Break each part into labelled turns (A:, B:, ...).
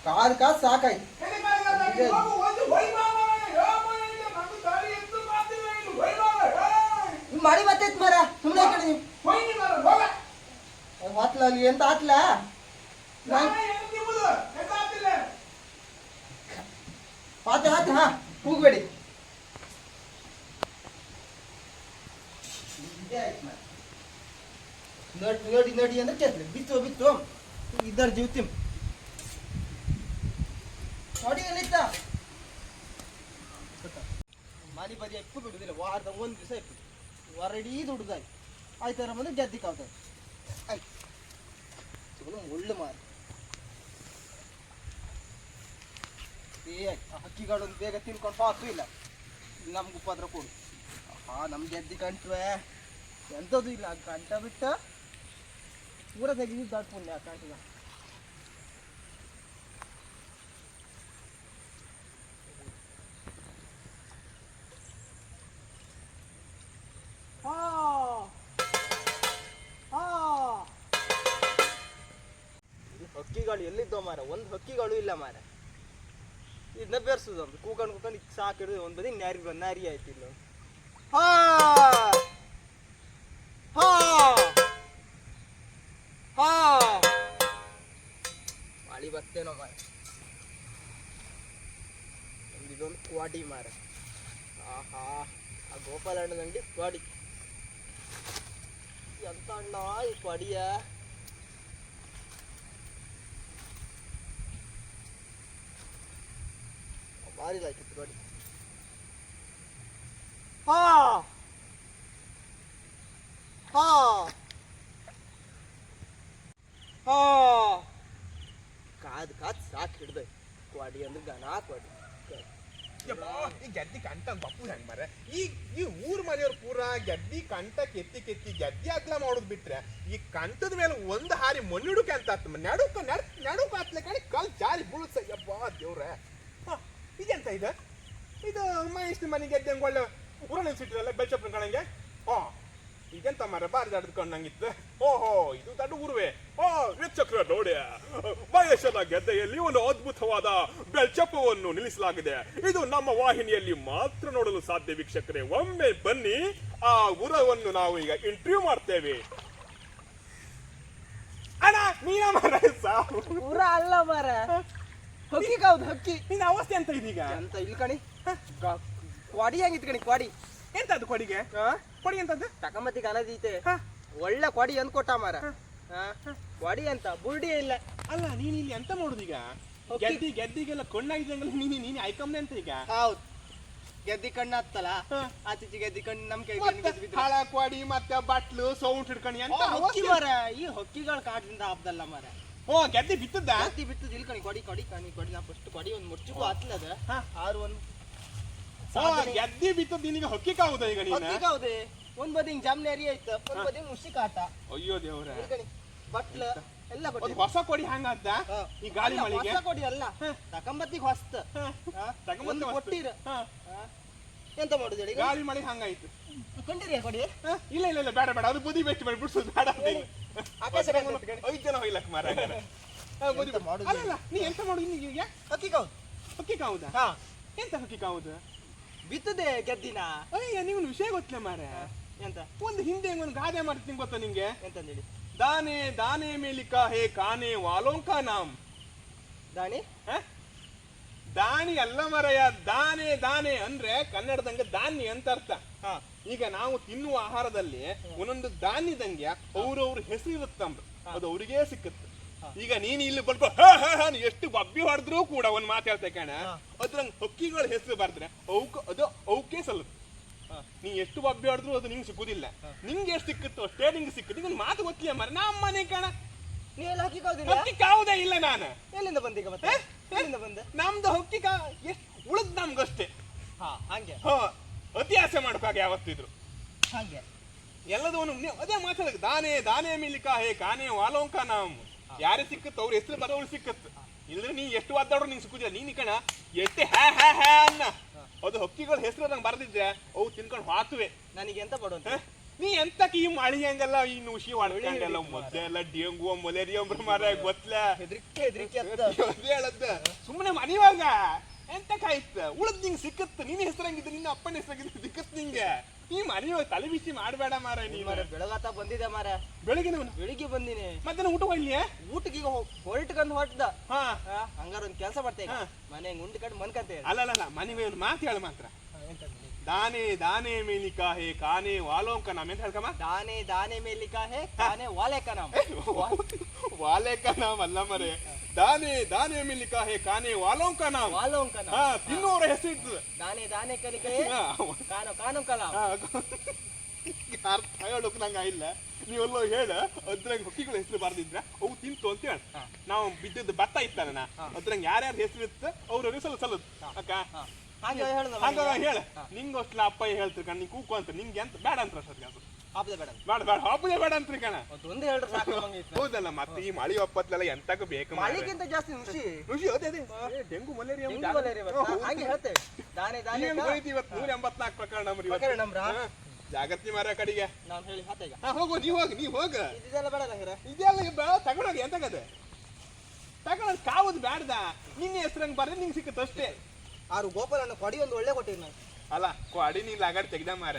A: ಕಾದ್ ಕಾದ್ ಸಾಕಾಯ್ತು. ಮಾಡಿ ಬರ್ತೈತ್ ಮರ ಸುಮ್ಮನೆ ಕಡೆ ನೀವು ಹಾತ್ಲ ಅಲ್ಲಿ ಎಂತ ಹಾತ್ಲ ಹಾತೆ ಹಾತೆ ಹಾ ಕೂಗ್ಬೇಡಿ. ನೋಡಿ ನೋಡಿ ಅಂದ್ರೆ ಕೇಳ್ತದೆ ಬಿತ್ತು ಬಿತ್ತು ಇದ್ದಾರ ಜೀವತಿ ನೋಡಿ ಎಲ್ಲಿತ್ತ ಮಾಲಿ ಬದಿ ಎಪ್ಪು ಬಿಡುದಿಲ್ಲ. ವಾರದ ಒಂದು ದಿವಸ ಎಪ್ಪು ಹೊರಡೀ ದುಡ್ದಾಯ್ತು ಆಯ್ತಾರ ಬಂದು ಗೆದ್ದಿ ಕಾವ್ತಾಯ್ತು ಆಯ್ತು ಒಳ್ಳೆ ಮಾರು ಹಕ್ಕಿಗಳೊಂದು ಬೇಗ ತಿನ್ಕೊಂಡು ಪಾತು ಇಲ್ಲ ನಮ್ಗೆ ಉಪದ್ರ ಕೊಡು. ನಮ್ಮ ಗೆದ್ದಿ ಕಂಟ್ವೆ ಎಂಥದ್ದು ಇಲ್ಲ ಕಂಟ ಬಿಟ್ಟ ಪೂರ ತೆಗೆದು ದಾಟ್ಕೊಂಡೆ ಆ ಕಂಟಿಗ. ಹಕ್ಕಿಗಳು ಎಲ್ಲಿದ್ದೋ ಮಾರ, ಒಂದು ಹಕ್ಕಿಗಳು ಇಲ್ಲ ಮಾರ. ಇದನ್ನ ಬೆರ್ಸುದು ಅಂತ ಕೂಕೊಂಡು ಕೂಕೊಂಡು ಸಾಕಿಡಿದು ಒಂದು ಬದಿ ನ್ಯಾರಿ ಆಯ್ತು ಇಲ್ಲ. ಹಾ ಹಾ ಹಾ ಮಳಿ ಬರ್ತೇನೋ ಮಾರ. ಇದೊಂದು ಕ್ವಾಡಿ ಮಾರ. ಆಹಾ ಆ ಗೋಪಾಲ ಅಣ್ಣನಂಗಡಿ ಕ್ವಾಡಿ ಎಂತ ಅಣ್ಣ ಈ ಕ್ವಾಡಿಯ. ಭಾರಿ ಲಾಯ್ಕಿತ್ತು ಕ್ವಾಡಿ. ಹಾ ಹಾ ಹಾ ಕಾದ್ ಕಾದ್ ಸಾಕು ಹಿಡ್ದ ಕ್ವಾಡಿ ಅಂದ್ರೆ ಗನಾ ಕ್ವಾಡಿ.
B: ಈ ಗೆದ್ದಿ ಕಂಟ ಬಪ್ಪು ಹೆಂಗ್ ಮಾರ. ಈ ಊರ್ ಮನೆಯವ್ರು ಪೂರ ಗೆದ್ದಿ ಕಂಟ ಕೆತ್ತಿ ಗೆದ್ದಿ ಅಗ್ಲ ಮಾಡೋದ್ ಬಿಟ್ರೆ ಈ ಕಂಟದ ಮೇಲೆ ಒಂದು ಹಾರಿ ಮಣ್ಣಿಡುಕೆ ಅಂತ ಆತ ನಡುಕ ಹತ್ಲೆ ಕಡೆ ಕಾಲ್ ಜಾರಿ ಬೀಳುತ್ತ. ಯಬ್ಬಾ ದೇವ್ರ ಇದೆಂತ ಇದು ಮಹೇಶ್ ಮನೆ ಗೆದ್ದೆ ಹಂಗ ಒಳ್ಳೆ ಊರ ನಿಲ್ಸಿಟ್ರಲ್ಲ ಬೆಳ್ಚಪ್ಪನ ಕಣಂಗೆ. ಇದೆಂತ ಮರ ಬಾರಿ ದಡ್ಕೊಂಡಂಗಿತ್ತು. ಓಹೋ ಇದು ದಡ್ಡ ಊರುವೆ. ವೀಕ್ಷಕರ ನೋಡಿ, ಮಹೇಶನ ಗೆದ್ದೆಯಲ್ಲಿ ಒಂದು ಅದ್ಭುತವಾದ ಬೆಳ್ಚಪ್ಪವನ್ನು ನಿಲ್ಲಿಸಲಾಗಿದೆ. ಇದು ನಮ್ಮ ವಾಹಿನಿಯಲ್ಲಿ ಮಾತ್ರ ನೋಡಲು ಸಾಧ್ಯ. ವೀಕ್ಷಕರೇ ಒಮ್ಮೆ ಬನ್ನಿ, ಆ ಊರವನ್ನು ನಾವು ಈಗ ಇಂಟರ್ವ್ಯೂ ಮಾಡ್ತೇವೆ. ಅಣ್ಣ ನೀನ ಮರ
A: ಊರ ಅಲ್ಲ ಮರ ಹಕ್ಕಿ ಕಾವ್ದು ಹಕ್ಕಿ.
B: ನಿನ್ನ ಅವಸ್ಥೆ ಅಂತ ಇದೀಗ
A: ಅಂತ ಇಲ್ಲಿ ಕಣಿ ಕ್ವಾಡಿ ಹೆಂಗಿತ್ತು ಕಣಿ ಕ್ವಾಡಿ.
B: ಎಂತ ಅದು ಕೊಡಿಗೆ ಕೊಡಿ ಎಂತದ್ದು
A: ತಕಮತಿ ಕನದೀತೆ ಒಳ್ಳೆ ಕ್ವಾಡಿ ಅಂದ್ ಕೊಟ್ಟ ಮಾರ. ಕ್ವಾಡಿ ಅಂತ ಬುರ್ಡಿ ಇಲ್ಲ.
B: ಅಲ್ಲ ನೀನ್ ಇಲ್ಲಿ ಎಂತ ಮಾಡುದೀಗ? ಗೆದ್ದಿಗೆಲ್ಲ ಕಣ್ಣಾಗಿದ್ದಂಗಲ್ಲ ನೀನು ಆಯ್ಕಮ್ನೆ ಅಂತ ಈಗ.
A: ಹೌದು ಗೆದ್ದಿ ಕಣ್ಣು ಹತ್ತಲ್ಲ ಆಚೀಚೆ ಗೆದ್ದಿ ಕಣ್ಣು ನಮ್ ಕೈ
B: ಹಾಳ ಕ್ವಾಡಿ ಮತ್ತೆ ಬಟ್ಲು ಸೌಂಡ್ ಹಿಡ್ಕಣಿ ಅಂತ
A: ಹೊಕ್ಕಿ ಮರ. ಈ ಹೊಕ್ಕಿಗಳ ಕಾಟದಿಂದ ಹಬ್ಬದಲ್ಲ ಮರ.
B: ಗೆದ್ದಿ ಬಿತ್ತದ
A: ಗೆದ್ದಿ ಬಿತ್ತದ ಇಲ್ಲಿ ಕಣಿ ಕೊಡಿ ಕೊಡಿ ಕಣಿ ಕೊಡಿ. ನಾ ಫಸ್ಟ್ ಕೊಡಿ ಒಂದು ಮುಚ್ಚಿಗೂ ಹತ್ಲದ ಆರು ಒಂದು
B: ಗೆದ್ದಿ ಬಿತ್ತದ ನಿನಗೆ ಹೊಕ್ಕಿ ಕಾವುದ ಈಗ ನೀನು?
A: ಹೊಕ್ಕಿ ಕಾವುದೆ ಒಂದ್ ಬದಿ ಹಿಂಗ್ ಜಾಮ್ನೇರಿ ಆಯ್ತು, ಒಂದ್ ಬದಿ ಹುಸಿ ಕಾಟ.
B: ಅಯ್ಯೋ ದೇವ್ರ
A: ಬಟ್ಲ ಎಲ್ಲ ಕೊಡಿ.
B: ಹೊಸ ಕೊಡಿ ಹಂಗದ್ದ ಈ ಗಾಳಿ ಮಳಿಗೆ?
A: ಹೊಸ ಕೊಡಿ ಅಲ್ಲ ತಕಂಬತ್ತಿಗೆ ಹೊಸ್ತ ಒಂದು ಕೊಟ್ಟಿರ ಎಂತ ಮಾಡುದು ಹೇಳಿ?
B: ಗಾಳಿ ಮಳಿ ಹಂಗಾಯ್ತು
A: ಕೊಂಡಿರಿ ಕೊಡಿ.
B: ಇಲ್ಲ ಇಲ್ಲ ಇಲ್ಲ ಬೇಡ ಬೇಡ ಅದು ಬುದಿ ಬೆಚ್ಚಿ ಮಾಡಿ ಬಿಡ್ಸೋದು ಬೇಡ. 5 ಜನ ಹೋಗ್ಲಕ್ ಮಾರ. ಅಲ್ಲ ನೀ ಎಂತ ಮಾಡು ಈಗ?
A: ಹಕ್ಕಿ ಕಾವುದು.
B: ಹಕ್ಕಿ ಕಾವುದ? ಎಂತ ಹಕ್ಕಿ ಕಾವುದ?
A: ಬಿತ್ತದೆ ಗೆದ್ದಿನ.
B: ಅಯ್ಯ ನೀವು ವಿಷಯ ಗೊತ್ತಿಲ್ಲ ಮಾರ.
A: ಎಂತ
B: ಒಂದು ಹಿಂದೆ ಒಂದು ಗಾದೆ ಮಾಡ್ತೀನಿ ಗೊತ್ತಾ ನಿಂಗೆ?
A: ಎಂತಂದೇಳಿ?
B: ದಾನೆ ದಾನೆ ಮೇಲಿಕಾ ಹೇ ಕಾನೆ ವಾಲೋಂಕಾ ನಾಮ್.
A: ದಾನಿ
B: ದಾನಿ ಅಲ್ಲ ಮರಯ, ದಾನೆ ದಾನೆ ಅಂದ್ರೆ ಕನ್ನಡದಂಗೆ ಧಾನ್ಯ ಅಂತ ಅರ್ಥ. ಈಗ ನಾವು ತಿನ್ನುವ ಆಹಾರದಲ್ಲಿ ಒಂದೊಂದು ಧಾನ್ಯದಂಗೆ ಅವ್ರವ್ರ ಹೆಸರು ಇರುತ್ತಂಬ್ರ, ಅದು ಅವ್ರಿಗೇ ಸಿಕ್ಕುತ್ತೆ. ಈಗ ನೀನು ಇಲ್ಲಿ ಸ್ವಲ್ಪ ಎಷ್ಟು ಬಬ್ಬಿ ಹೊಡೆದ್ರು ಕೂಡ ಒಂದ್ ಮಾತು ಹೇಳ್ತೆ ಕಣ, ಅದ್ರಂಗ್ ಹಕ್ಕಿಗಳ ಹೆಸರು ಬರ್ದ್ರೆ ಅದು ಅವಕ್ಕೆ ಸಲ್ಲುತ್ತೆ. ನೀ ಎಷ್ಟು ಬಬ್ಬಿ ಹೊಡೆದ್ರು ಅದು ನಿಂಗೆ ಸಿಕ್ಕುದಿಲ್ಲ. ನಿಂಗೆ ಎಷ್ಟು ಸಿಕ್ಕುತ್ತೋ ಅಷ್ಟೇ ನಿಂಗೆ ಸಿಕ್ಕುತ್ತೆ. ಈಗ ಮಾತು ಗೊತ್ತಿಲ್ಲ ಮರ. ನಮ್ಮ ಮನೆ ಕಣ
A: ನೀವೆಲ್ಲ ಹಕ್ಕಿ ಕಾವುದಿಲ್ಲ?
B: ಹಕ್ಕಿ ಕಾವುದೇ ಇಲ್ಲ ನಾನು.
A: ಎಲ್ಲಿಂದ ಬಂದೀಗ ಮತ್ತೆ? ಎಲ್ಲಿಂದ ಬಂದೆ?
B: ನಮ್ದು ಹಕ್ಕಿ ಎಷ್ಟು ಉಳಿದ್ ನಮ್ಗಷ್ಟೇ.
A: ಹಂಗೆ
B: ಅತಿ ಆಸೆ ಮಾಡ್ಕಾಗ ಯಾವತ್ತಿದ್ರು
A: ಹಂಗೆ
B: ಎಲ್ಲದವನು ಅದೇ ಮಾತಾಡಕ್ ದಾನೆ ದಾನೆ ಮೇಲಿಕಾ ಹೇ ಕಾನೆ ವಾಲೋಂಕ ನಾವು ಯಾರೇ ಸಿಕ್ಕತ್ತು ಅವ್ರ ಹೆಸರು ಬರೋಳು ಸಿಕ್ಕತ್ತು. ಇಲ್ಲದ್ರೆ ನೀ ಎಷ್ಟು ಒದ್ದಾಡ್ರು ನಿಂಗೆ ಸಿಕ್ಕುದಿಲ್ಲ. ನೀನ್ ಕಣ ಎಷ್ಟೇ ಹ್ಯಾ ಅನ್ನ ಅದು ಹಕ್ಕಿಗಳ ಹೆಸರು ನಂಗೆ ಬರೆದಿದ್ರೆ ಅವು ತಿನ್ಕೊಂಡು ಹಾತುವೆ.
A: ನನಗೆ ಎಂತ ಕೊಡುವಂತ
B: ನೀ ಎಂತಕ್ಕೆ ಈ ಮಳಿ ಹಂಗಲ್ಲ ಈ ನುಷಿ ಹೊಡ್ಕೊಂಡೆಲ್ಲ ಮೊದಲೆಲ್ಲ ಡೆಂಗು ಮಲೇರಿಯಾ ಮಾರ ಗೊತ್ತಲ
A: ಹೆದ್ರಿಕೆ
B: ಹೇಳದ್ದ ಸುಮ್ಮನೆ ಮನಿವಾಗ ಎಂತಕ್ಕಾಯ್ತು ಉಳದ್ ನಿಂಗೆ ಸಿಕ್ಕತ್ತು ನಿನ್ನ ಹೆಸರಂಗಿದ್ದು ನಿನ್ನ ಅಪ್ಪನ ಹೆಸರಾಗಿದ್ದು ಸಿಕ್ಕತ್ ನಿಂಗೆ ಈ ಮನೆಯವಾಗ ತಲೆ ಬಿಸಿ ಮಾಡಬೇಡ ಮಾರ ನೀನು
A: ಬೆಳಗಾತ ಬಂದಿದೆ ಮಾರ ಬೆಳಿಗ್ಗೆ ಬಂದಿನಿ
B: ಮತ್ತೆ ಊಟ ಹೋಗ್ಲಿ
A: ಊಟಕ್ಕೆ ಈಗ ಹೊರಟ್ಕಂದ್ ಹೊಟ್ಟದ
B: ಹಾ
A: ಹಂಗಾರ ಒಂದ್ ಕೆಲಸ ಬರ್ತೇವೆ ಮನೆ ಉಂಡು ಕಟ್ಟು ಮನ್ಕಂತೇವೆ
B: ಅಲ್ಲ ಮನೆಗೆ ಒಂದು ಮಾತು ಹೇಳ ಮಾತ್ರ दाने दाने में लिखा है खाने वालों का नाम ಎಂತ ಹೇಳ್ಕಮ್ಮ
A: दाने दाने में लिखा है खाने वाले का नाम
B: वाले का नाम ಅಲ್ಲ ಮರೆ दाने दाने में लिखा है खाने वालों का नाम ಹಾ ತಿನ್ನೋರ ಹೆಸರು
A: दाने दाने का लिखा है खानो खानो का नाम
B: ಅರ್ಥ ಹೇಳೋಕೆ ನಂಗೆ ಇಲ್ಲ ನೀವೆಲ್ಲೋ ಹೇಳ ಅದ್ರಂಗ ಹೊಕ್ಕಿಗಳ ಹೆಸರು ಬರ್ದಿದ್ರ ಅವು ತಿಂತು ಅಂತ ಹೇಳ ನಾವು ಬಿದ್ದದ್ದು ಭತ್ತ ಇತ್ತಲ್ಲ ಅದ್ರಂಗ ಯಾರ್ಯಾರ ಹೆಸರು ಇತ್ತು ಅವ್ರವ್ರಿಗೆ ಸಲ್ಲದ್ ಅಕ್ಕ ಹೇಳ ನಿಂಗೋಸ್ಲ ಅಪ್ಪ ಹೇಳ್ತಿರ್ ಕಣ ನೀ ಕೂಕು ಅಂತ ನಿಂಗೆ ಅಂತ ಬೇಡ ಅಂತ ಬೇಡ ಅಂತ್ರಿ ಕಣ ಹೌದಲ್ಲ ಮತ್ತೆ ಈ ಮಳಿ ಒಪ್ಪತ್ಲೆಲ್ಲ ಎಂತಕ ಬೇಕು
A: ಮಳಿಗಿಂತ ಜಾಸ್ತಿ
B: ನುಷಿ ಅದೇ ಡೆಂಗು ಮಲೇರಿಯಾ ಇವತ್ತು 184 ಪ್ರಕರಣ ಜಾಗೃತಿ ಮಾರ ಕಡೆಗೆ ಹೋಗು ನೀವ್ ಹೋಗ ಇದೆಲ್ಲ ತಗೊಂಡೋಗಿ ಎಂತಗದೆ ತಗೊಂಡ್ ಕಾವದ್ ಬ್ಯಾಡ್ದ ನಿನ್ನ ಹೆಸರಂಗ್ ಬರ್ರೆ ನಿಂಗೆ ಸಿಕ್ಕತ್ ಅಷ್ಟೇ
A: ಆರು ಗೋಪಾಲಣ್ಣ ಕೊಡಿ ಒಂದು ಒಳ್ಳೆ ಕೊಟ್ಟಿರಿ ನಾನು
B: ಅಲ್ಲ ಕೊಡಿ ನೀನ್ ಲಾಗಾಡ್ ತೆಗ್ದ ಮಾರ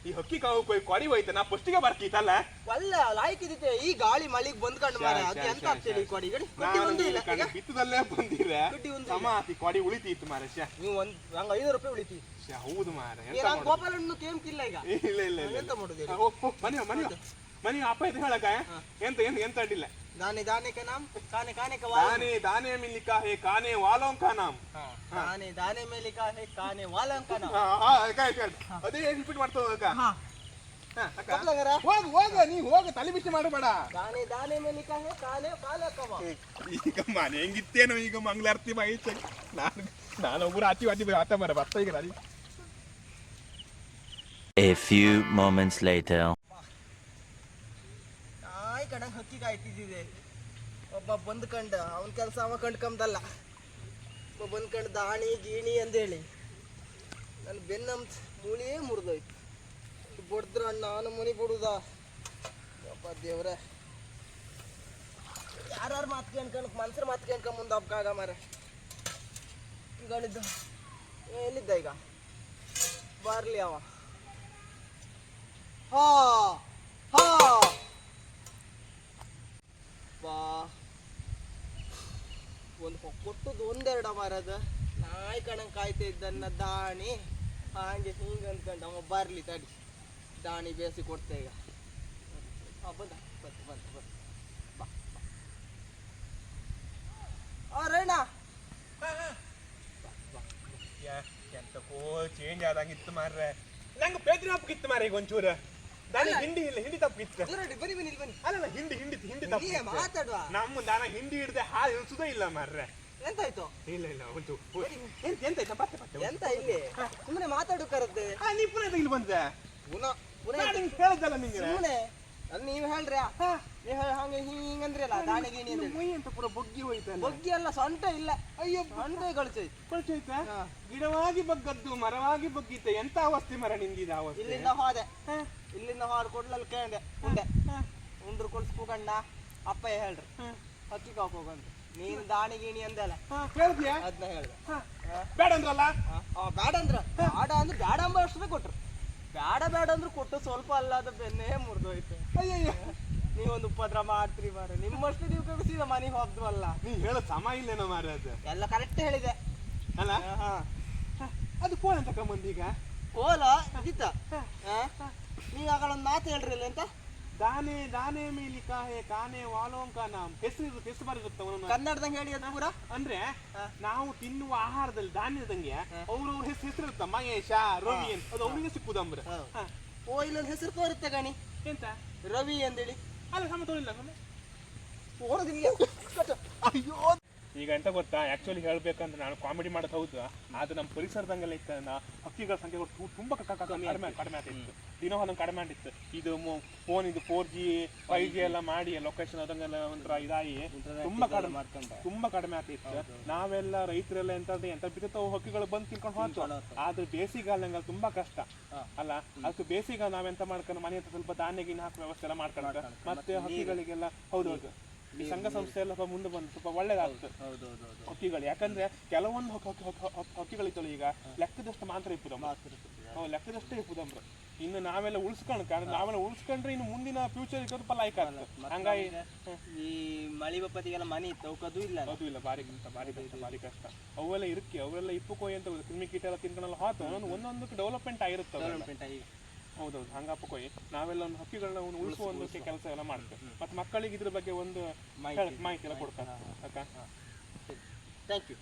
B: ಈ ಹೊಕ್ಕಿ ಕಾವು ಕೊಡಿ ಹೋಯ್ತ ನಾ ಫಸ್ಟಿಗೆ ಬರ್ಕೀತಲ್ಲ
A: ಒಳ್ಳೆ ಲಾಯ್ಕಿದಿತ್ತೆ ಈ ಗಾಳಿ ಮಳಿಗ್ ಬಂದ್ಕೊಂಡು ಮಾರ ಅದು ಎಂತ ಆಗ್ತೇಳಿ ಕೊಡಿ
B: ಬಿತ್ತದಲ್ಲೇ ಬಂದಿರ ಸಮಾತಿ ಕೊಡಿ ಉಳಿತೀತು ಮಾರ
A: ನೀವು ಒಂದ್ ಹಂಗ 500 ರೂಪಾಯಿ ಉಳಿತಿ
B: ಹೌದು ಮಾರ
A: ಗೋಪಾಲಣ್ಣ ಕೇಮ್ಕಿಲ್ಲ ಈಗ
B: ಇಲ್ಲ
A: ಎಂತ ಮಾಡುದು
B: ಮನೆ ಅಪ್ಪ ಇದು ಹೇಳಕ ಎಂತ ಅಡ್ಡಿಲ್ಲ
A: दाने दाने का नाम खाने खाने का
B: दाने दाने में लिखा है खाने वालों का नाम
A: दाने दाने में लिखा है खाने वालों का नाम
B: ಅದೇ ರಿಪೀಟ್ ಮಾಡ್ತಾ ಹೋಗ ನೀ ಹೋಗ ತಲೆ ಬಿಸಿ ಮಾಡಬೇಡ
A: दाने दाने में लिखा है खाने वालों का
B: ಈಗ ಮನೆ ಹೆಂಗಿತ್ತೇನೋ ಈಗ ಮಂಗಳಾರತಿ ಬಾಯಿಚ ನಾನು ಒಬ್ಬರು ಆಚಿ ಆತ ಮರ ಬರ್ತಾ ಈಗ ರಾಜಿ
C: A few moments later
A: ಕಡಂಗ್ ಹಕ್ಕಿ ಕಾಯ್ತಿದ್ದಿದೆ ಒಬ್ಬ ಬಂದ್ಕಂಡ ಅವನ ಕೆಲಸ ಅವ ಕಂಡ್ಕಂದಲ್ಲ ಒಬ್ಬ ಬಂದ್ಕಂಡು ದಾಣಿ ಗೀಣಿ ಅಂದೇಳಿ ನನ್ನ ಬೆನ್ನಂತ ಮೂಳಿಯೇ ಮುರಿದೋಯ್ತು ಬಡ್ದ್ರ ಅಣ್ಣ ನಾನು ಮನಿ ಬಿಡುದ ಒಬ್ಬ ದೇವ್ರೆ ಯಾರು ಮಾತು ಕೇಳ್ಕೊಂಡು ಮನ್ಸರ ಮಾತು ಕೇಳ್ಕೊಂಡ್ ಮುಂದೆ ಹಬ್ಬಕ್ಕಾಗ ಮಾರ ಈಗಳಿದ್ದ ಎಲ್ಲಿದ್ದ ಈಗ ಬರ್ಲಿ ಅವ ಹಾ ಹಾ ಒಂದು ಕೊಟ್ಟದ್ದು ಒಂದೆರಡ ಮಾರದ ನಾಯಿ ಕಣಂಗ್ ಕಾಯ್ತಾ ಇದ್ದನ್ನ ದಾಣಿ ಹಾಗೆ ಹಿಂಗ ಅಂದ್ಕೊಂಡು ಅವ ಬರ್ಲಿ ತಡಿ ದಾಣಿ ಬೇಸಿ ಕೊಡ್ತೆ ಈಗ ಬಂದ ಬಾ ರೇಣ
B: ಎಂತಕೋ ಚೇಂಜ್ ಆದಂಗಿತ್ತು ಮಾರ್ರೆ ನಂಗೆ ಪೇತ್ರಿ ಹಬ್ಬಕ್ಕಿತ್ತು ಮಾರ ಈಗ ಒಂಚೂರು ಹಿಂಡಿ ತಪ್ಪಿತ್ತು
A: ಬನ್ನಿ ಬನ್ನಿ ಬನ್ನಿ
B: ಅಲ್ಲ ಹಿಂಡಿ ತಪ್ಪು
A: ಮಾತಾಡುವ
B: ನಮ್ಮ ದಾನ ಹಿಂಡಿ ಹಿಡ್ದೆ ಹಾಲು ಇಳಿಸುದೇ ಇಲ್ಲ ಮಾರ್ರೆ
A: ಎಂತಾಯ್ತು
B: ಇಲ್ಲ ಒಂಚೂರು ಎಂತಾಯ್ತು ಪತ್ತೆ
A: ಎಂತ ಇಲ್ಲಿ ಸುಮ್ಮನೆ ಮಾತಾಡೋಕರದ್ದೆ
B: ನೀ ಪುನಃ ಇಲ್ಲಿ ಬಂದೆ
A: ಪುನಃ
B: ಹೇಳದಲ್ಲ ನಿಂಗೆ
A: ಸುಮ್ಮನೆ ಅದು ನೀವು ಹೇಳ್ರಿ ನೀವು ಹಂಗೆ ಹಿಂಗಂದ್ರಲ್ಲ ದಾಣಿ ಗೀಣಿ ಅಂದ್ರೆ
B: ಮುಯ್ ಅಂತ ಪೂರ ಬೊಗ್ಗಿ ಹೋಯ್ತಲ್ಲ
A: ಬೊಗ್ಗಿ ಅಲ್ಲ ಸೊಂಟ ಇಲ್ಲ
B: ಅಯ್ಯೋ
A: ಸೊಂಟ ಕಳ್ಸೋಯ್ತ
B: ಗಿಡವಾಗಿ ಬಗ್ಗದ್ದು ಮರವಾಗಿ ಬಗ್ಗಿತ್ತೆ ಎಂತ ಅವಸ್ಥೆ ಮರ ನಿಂದಿದ ಅವಸ್ಥೆ
A: ಇಲ್ಲಿಂದ ಹೋದ ಕೊಡ್ಲಲ್ಲಿ ಕೇಳಿದೆ ಉಂಡ್ರು ಕೊಡ್ಸ್ಕೂಕಂಡ ಅಪ್ಪ ಹೇಳ್ರಿ ಹಕ್ಕಿ ಕಾಕ್ ಹೋಗಂತ ನೀನು ದಾಣಿ ಗೀಣಿ ಅಂದಲ್ಲ
B: ಕೇಳಿದ್ಯಾ
A: ಅದನ್ನ ಹೇಳ್ದೆ
B: ಬೇಡ ಅಂದ್ರಲ್ಲ
A: ಬೇಡ ಅಂದ್ರೆ ಬೇಡ ಅಂಬ ಅಷ್ಟೇ ಕೊಟ್ರು ಬೇಡ ಅಂದ್ರೆ ಕೊಟ್ಟು ಸ್ವಲ್ಪ ಅಲ್ಲದ ಬೆನ್ನೇ ಮುರಿದೋಯ್ತು
B: ಅಯ್ಯಯ್ಯ
A: ನೀವೊಂದು ಉಪದ್ರ ಮಾಡ್ತೀರಿ ಮಾರ ನಿಮ್ಮಷ್ಟು ನೀವು ಕಳಿಸಿದ ಮನೆಗೆ ಹೋಗ್ದ್ವಲ್ಲ
B: ನೀ ಹೇಳೋ ಸಮ ಇಲ್ಲೇನೋ ಮಾರ ಅದು
A: ಎಲ್ಲ ಕರೆಕ್ಟ್ ಹೇಳಿದೆ
B: ಅಲ್ಲ ಅದು ಕೋಲ್ ಅಂತ ಕಮ್ಮಂದೀಗ
A: ಕೋಲ ಇದ್ದಿತ್ತ ನೀವು ಆಗ ಒಂದು ಮಾತು ಹೇಳ್ರಿ ಅಂತ
B: ದಾನೆ ದಾನೆ ಮೇಲೆ ಲಿಖಾ ಹೈ ಕಾನೆ ವಾಲೋಂ ಕಾ ನಾಮ್ ಹೆಸರು ಬರುತ್ತೆ
A: ಕನ್ನಡದಂಗೆ ಹೇಳಿ ಅದು ಪೂರ
B: ಅಂದ್ರೆ ನಾವು ತಿನ್ನುವ ಆಹಾರದಲ್ಲಿ ಧಾನ್ಯದಂಗೆ ಅವ್ರವ್ರ ಹೆಸರು ಇರುತ್ತ ಮಹೇಶ ರವಿ ಅಂತ ಅದು ಅವ್ರಿಗೆ ಸಿಕ್ಕುದಂಬ್ರೆ
A: ಓ ಇಲ್ಲೊಂದು ಹೆಸರು ತೋರುತ್ತೆ ಗಣಿ
B: ಎಂತ
A: ರವಿ ಅಂದೇಳಿ
B: ಅಲ್ಲ ಸಮ ತೋರಿಲ್ಲ
A: ಓಡೋದಿಲ್ಲ
B: ಅಯ್ಯೋ ಈಗ ಎಂತ ಗೊತ್ತಾ, ಆಕ್ಚುಲಿ ಹೇಳ್ಬೇಕಂದ್ರೆ ನಾನು ಕಾಮಿಡಿ ಮಾಡೋದು ಹೌದು, ಆದ್ರೆ ನಮ್ಮ ಪರಿಸರದಂಗೆಲ್ಲ ಇತ್ತು ಹಕ್ಕಿಗಳ ಸಂಖ್ಯೆ ತುಂಬಾ ಕಡಿಮೆ ಆಗ್ತಿತ್ತು, ದಿನ ಒಂದೊಂದು ಕಡಿಮೆ ಆಗಿತ್ತು. ಇದು ಫೋನ್ ಇದು 4G 5G ಎಲ್ಲ ಮಾಡಿ ಲೊಕೇಶನ್ ಅದಂಗೆಲ್ಲ ಒಂಥರ ಇದಾಗಿ ತುಂಬಾ ಕಡಿಮೆ ಆಗ್ತಿತ್ತು. ನಾವೆಲ್ಲ ರೈತರೆಲ್ಲ ಎಂತ ಬಿಡುತ್ತೋ ಹಕ್ಕಿಗಳು ಬಂದು ತಿನ್ಕೊಂಡು ಹೋಗ್ತು. ಆದ್ರೆ ಬೇಸಿಗೆಗಾಲಂಗ ತುಂಬಾ ಕಷ್ಟ ಅಲ್ಲ, ಅದಕ್ಕೆ ಬೇಸಿಗೆ ನಾವೆಂತ ಮಾಡ್ಕೊಂಡು ಮನೆ ಹತ್ರ ಸ್ವಲ್ಪ ಧಾನ್ಯ ಗಿನ್ಯ ಹಾಕುವ ವ್ಯವಸ್ಥೆ ಎಲ್ಲ ಮಾಡ್ಕೊಂಡು ಮತ್ತೆ ಹಕ್ಕಿಗಳಿಗೆಲ್ಲ ಹೌದೌದು ಈ ಸಂಘ ಸಂಸ್ಥೆ ಎಲ್ಲ ಮುಂದೆ ಬಂದು ಸ್ವಲ್ಪ ಒಳ್ಳೇದಾಗ್ತದೆ ಹಕ್ಕಿಗಳು. ಯಾಕಂದ್ರೆ ಕೆಲವೊಂದು ಹಕ್ಕಿಗಳಿತ್ತಲ್ಲ ಈಗ ಲೆಕ್ಕದಷ್ಟು ಮಾತ್ರ ಲೆಕ್ಕದಷ್ಟೇ ಇಪ್ಪುದಮ್ರು. ಇನ್ನು ನಾವೆಲ್ಲ ಉಳಿಸ್ಕೊಂಡ್ರೆ ಇನ್ನು ಮುಂದಿನ ಫ್ಯೂಚರ್ ಸ್ವಲ್ಪ ಲೈಕ್ ಆಗ್ತದೆ. ಹಂಗಾಗಿ
A: ಈ ಮಳಿ ಬಪ್ಪತ್ತಿಗೆಲ್ಲ ಮನೆ ಇತ್ತು ಅದು ಇಲ್ಲ
B: ಭಾರಿ ಕಷ್ಟ. ಅವೆಲ್ಲ ಅವೆಲ್ಲ ಇಪ್ಪುಕೋಯಿ ಅಂತ ಕ್ರಿಮಿಕೀಟ ಎಲ್ಲ ತಿನ್ಕೊಂಡೆಲ್ಲ ಹೋತು ಒಂದೊಂದಕ್ಕೆ ಡೆವಲಪ್ಮೆಂಟ್ ಆಗಿರುತ್ತೆ. ಹೌದೌದು, ಹಂಗಪ್ಪಕೋಯಿ ನಾವೆಲ್ಲ ಒಂದು ಹಕ್ಕಿಗಳನ್ನ ಉಳಿಸುವಂದಕ್ಕೆ ಕೆಲಸ ಎಲ್ಲ ಮಾಡ್ತೇವೆ. ಮತ್ತೆ ಮಕ್ಕಳಿಗೆ ಇದ್ರ ಬಗ್ಗೆ ಒಂದು ಮಾಹಿತಿ ಎಲ್ಲ ಕೊಡ್ತಾರೆ.
A: Thank you.